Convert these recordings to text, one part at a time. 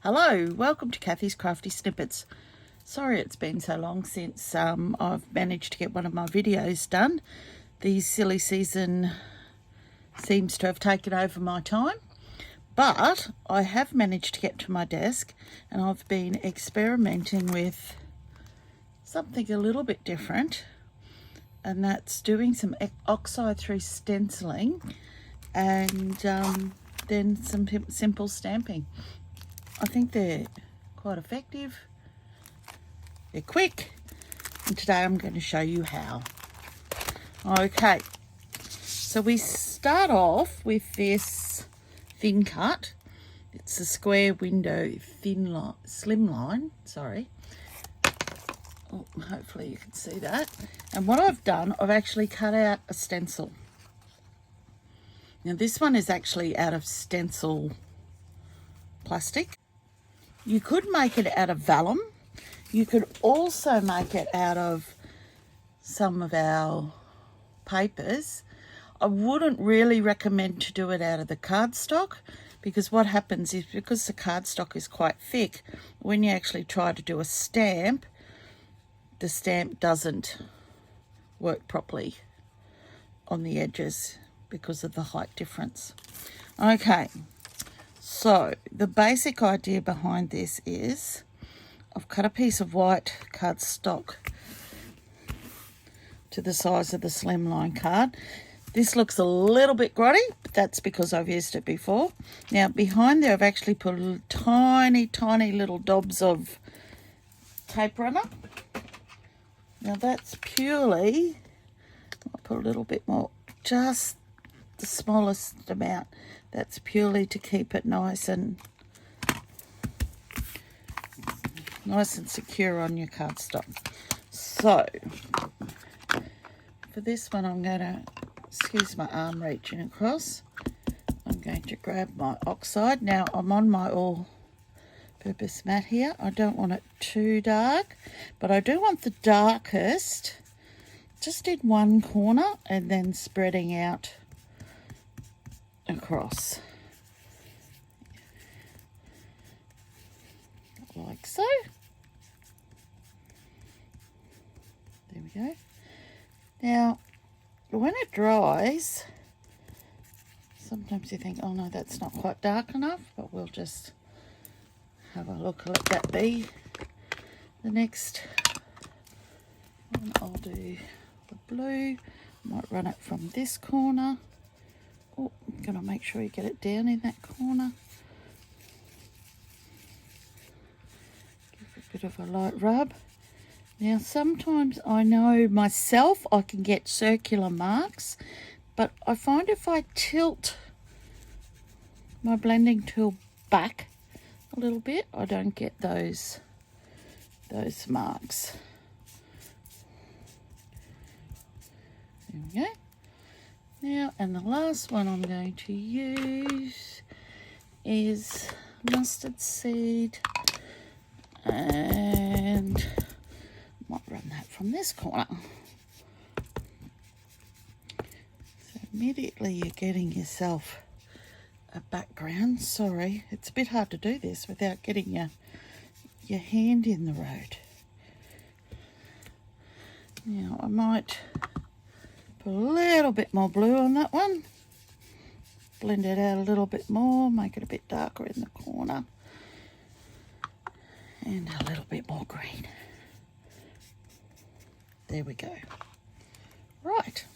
Hello, welcome to Cathy's Crafty Snippets. Sorry it's been so long since I've managed to get one of my videos done. The silly season seems to have taken over my time, but I have managed to get to my desk and I've been experimenting with something a little bit different, and that's doing some oxide through stenciling and then some simple stamping. I think they're quite effective, they're quick, and today I'm going to show you how. Okay, so we start off with this thin cut. It's a square window slimline, sorry. Oh, hopefully you can see that. And what I've done, I've actually cut out a stencil. Now this one is actually out of stencil plastic. You could make it out of vellum. You could also make it out of some of our papers. I wouldn't really recommend to do it out of the cardstock, because what happens is, because the cardstock is quite thick, when you actually try to do a stamp, the stamp doesn't work properly on the edges because of the height difference. Okay. So the basic idea behind this is I've cut a piece of white cardstock to the size of the Slimline card. This looks a little bit grotty, but that's because I've used it before. Now behind there I've actually put tiny little dobs of tape runner. Now that's purely, I'll put a little bit more, just the smallest amount. That's purely to keep it nice and secure on your cardstock. So for this one, I'm going to, excuse my arm reaching across, I'm going to grab my oxide. Now I'm on my all-purpose mat here. I don't want it too dark, but I do want the darkest just in one corner and then spreading out across like so. There we go. Now when it dries, sometimes you think, oh no, that's not quite dark enough, but we'll just have a look, let that be. The next one I'll do the blue. Might run it from this corner. Oh, I'm going to make sure you get it down in that corner. Give it a bit of a light rub. Now sometimes I know myself I can get circular marks, but I find if I tilt my blending tool back a little bit, I don't get those marks. There we go. Now, and the last one I'm going to use is mustard seed, and I might run that from this corner. So immediately you're getting yourself a background. Sorry, it's a bit hard to do this without getting your hand in the road. Now I might put a little bit more blue on that one, blend it out a little bit more, make it a bit darker in the corner, and a little bit more green. There we go. Right,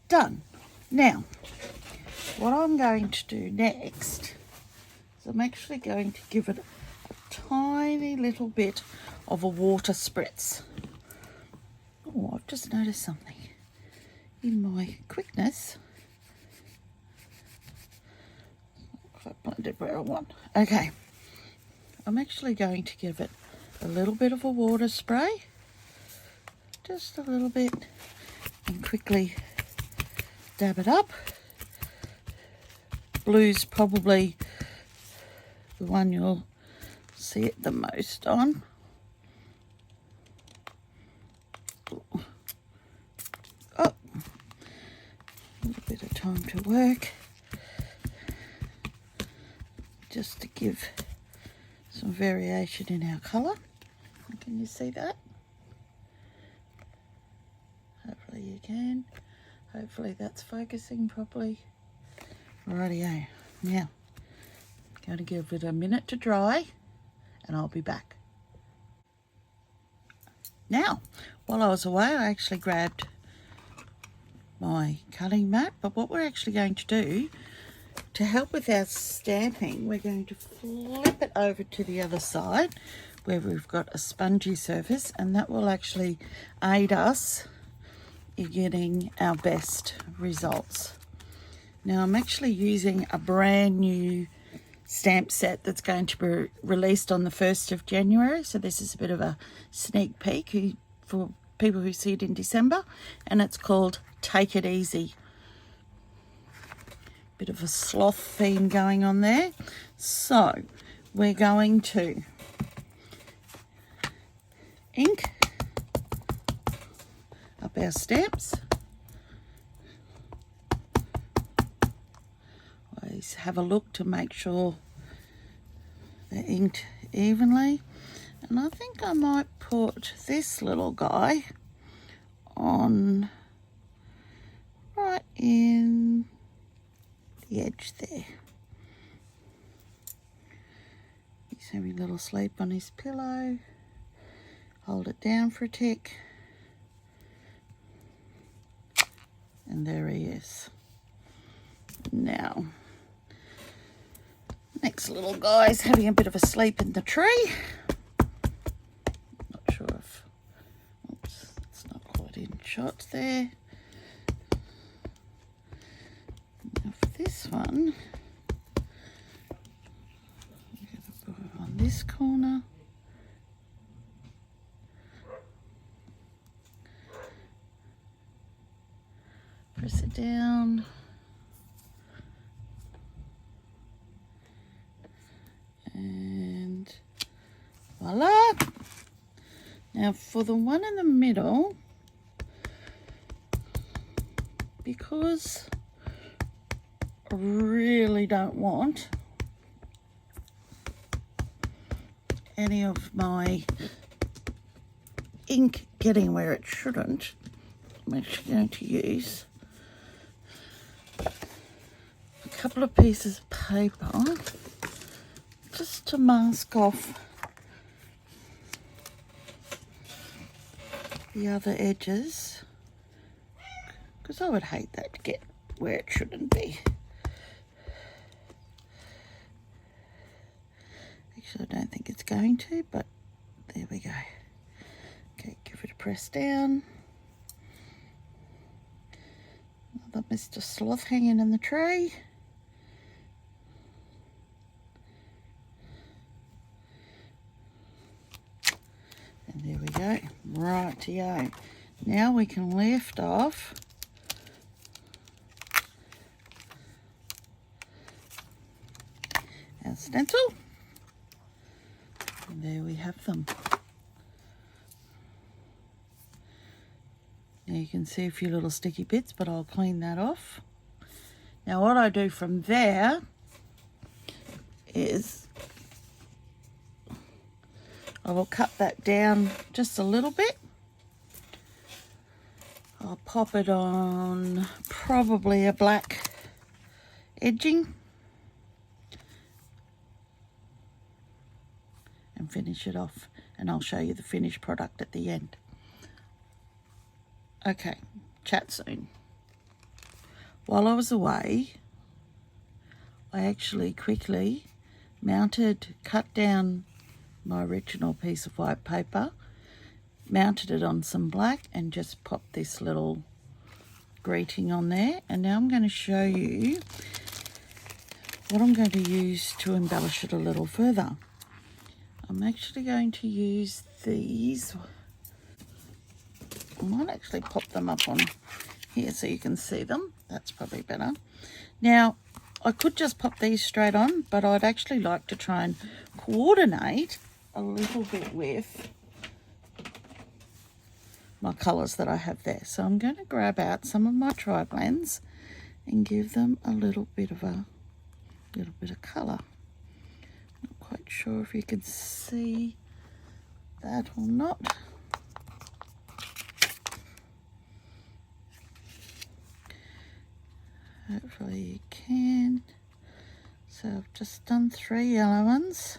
done. Now what I'm going to do next is I'm actually going to give it a tiny little bit of a water spritz. Oh, I've just noticed something in my quickness. If I blended where I want. Okay, I'm actually going to give it a little bit of a water spray, just a little bit, and quickly dab it up. Blue's probably the one you'll see it the most on. Oh, a little bit of time to work, just to give some variation in our colour. Can you see that? Hopefully you can. Hopefully that's focusing properly. Rightio. Now, I'm going to give it a minute to dry and I'll be back. Now, while I was away, I actually grabbed my cutting mat, but what we're actually going to do to help with our stamping, we're going to flip it over to the other side where we've got a spongy surface, and that will actually aid us in getting our best results. Now I'm actually using a brand new stamp set that's going to be released on the 1st of January, so this is a bit of a sneak peek for people who see it in December, and it's called Take It Easy. Bit of a sloth theme going on there. So we're going to ink up our stamps. Always have a look to make sure they're inked evenly. And I think I might put this little guy on right in the edge there. He's having a little sleep on his pillow. Hold it down for a tick. And there he is. Now, next little guy's having a bit of a sleep in the tree. Not sure if, oops, it's not quite in shot there. Now for this one, I'm going to put it on this corner. Press it down. And voila. Now for the one in the middle, because I really don't want any of my ink getting where it shouldn't, I'm actually going to use a couple of pieces of paper just to mask off the other edges, because I would hate that to get where it shouldn't be. Actually, I don't think it's going to, but there we go. Okay, give it a press down. Another Mr. Sloth hanging in the tree. And there we go. Rightio. Now we can lift off our stencil. And there we have them. Now you can see a few little sticky bits, but I'll clean that off. Now what I do from there is I will cut that down just a little bit. I'll pop it on probably a black edging and finish it off, and I'll show you the finished product at the end. Okay, chat soon. While I was away, I actually quickly cut down my original piece of white paper, mounted it on some black, and just popped this little greeting on there. And now I'm going to show you what I'm going to use to embellish it a little further. I'm actually going to use these. I might actually pop them up on here so you can see them. That's probably better. Now, I could just pop these straight on, but I'd actually like to try and coordinate a little bit with my colours that I have there. So I'm going to grab out some of my tri-blends and give them a little bit of colour. Not quite sure if you can see that or not. Hopefully you can. So I've just done 3 yellow ones.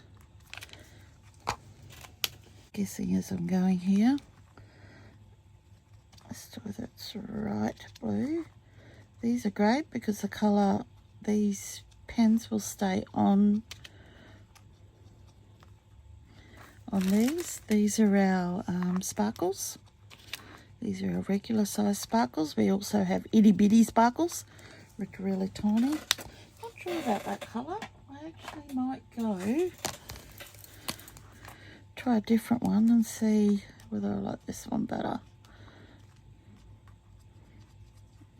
Guessing as I'm going here as to whether it's right blue. These are great because the colour, these pens will stay on these. These are our sparkles. These are our regular size sparkles. We also have itty bitty sparkles, which are really tiny. Not sure about that colour. I actually might go try a different one and see whether I like this one better.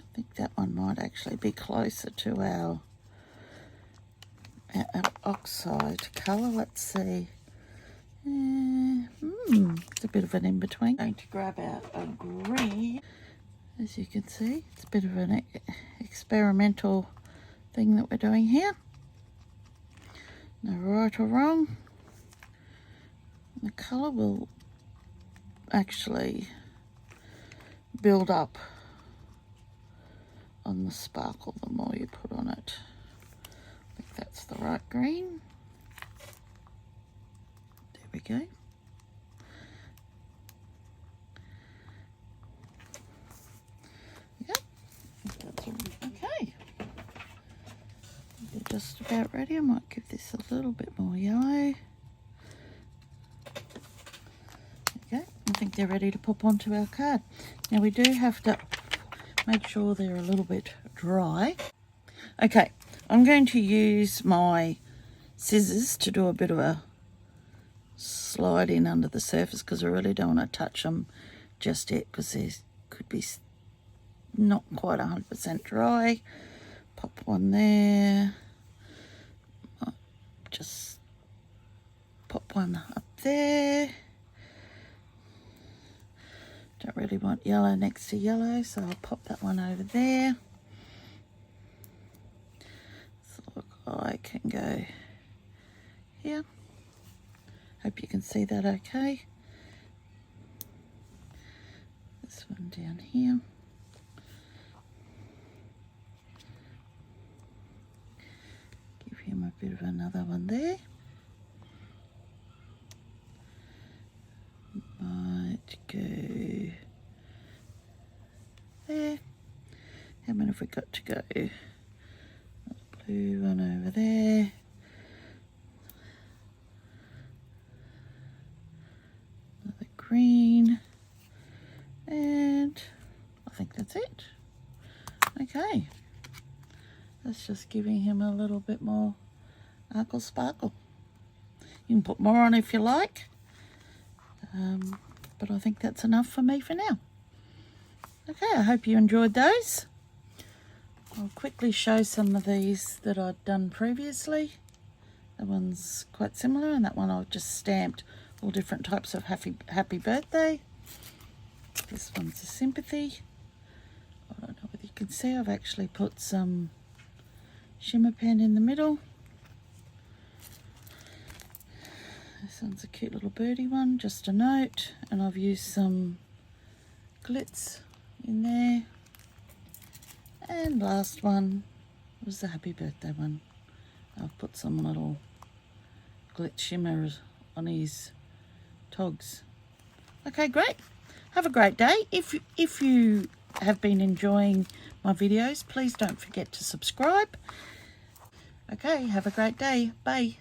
I think that one might actually be closer to our oxide colour. Let's see. It's a bit of an in-between. I'm going to grab out a green. As you can see, it's a bit of an experimental thing that we're doing here. No right or wrong. The colour will actually build up on the sparkle the more you put on it. I think that's the right green. There we go. Yep, that's all okay. They're just about ready. I might give this a little bit more yellow. Okay, I think they're ready to pop onto our card. Now we do have to make sure they're a little bit dry. Okay, I'm going to use my scissors to do a bit of a slide in under the surface because I really don't want to touch them just yet because they could be not quite 100% dry. Pop one there. Just pop one up there. Don't really want yellow next to yellow, so I'll pop that one over there. So look, I can go here. Hope you can see that okay. This one down here. Give him a bit of another one there. Might go there. How many have we got to go? Blue one over there. Another green. And I think that's it. Okay. That's just giving him a little bit more sparkle. You can put more on if you like. But I think that's enough for me for now. Okay, I hope you enjoyed those. I'll quickly show some of these that I'd done previously. That one's quite similar, and that one I've just stamped all different types of happy birthday. This one's a sympathy. I don't know whether you can see, I've actually put some shimmer pen in the middle. This one's a cute little birdie one, just a note, and I've used some glitz in there. And last one was the happy birthday one. I've put some little glitz shimmers on his togs. Okay, great. Have a great day. If you have been enjoying my videos, please don't forget to subscribe. Okay, have a great day. Bye.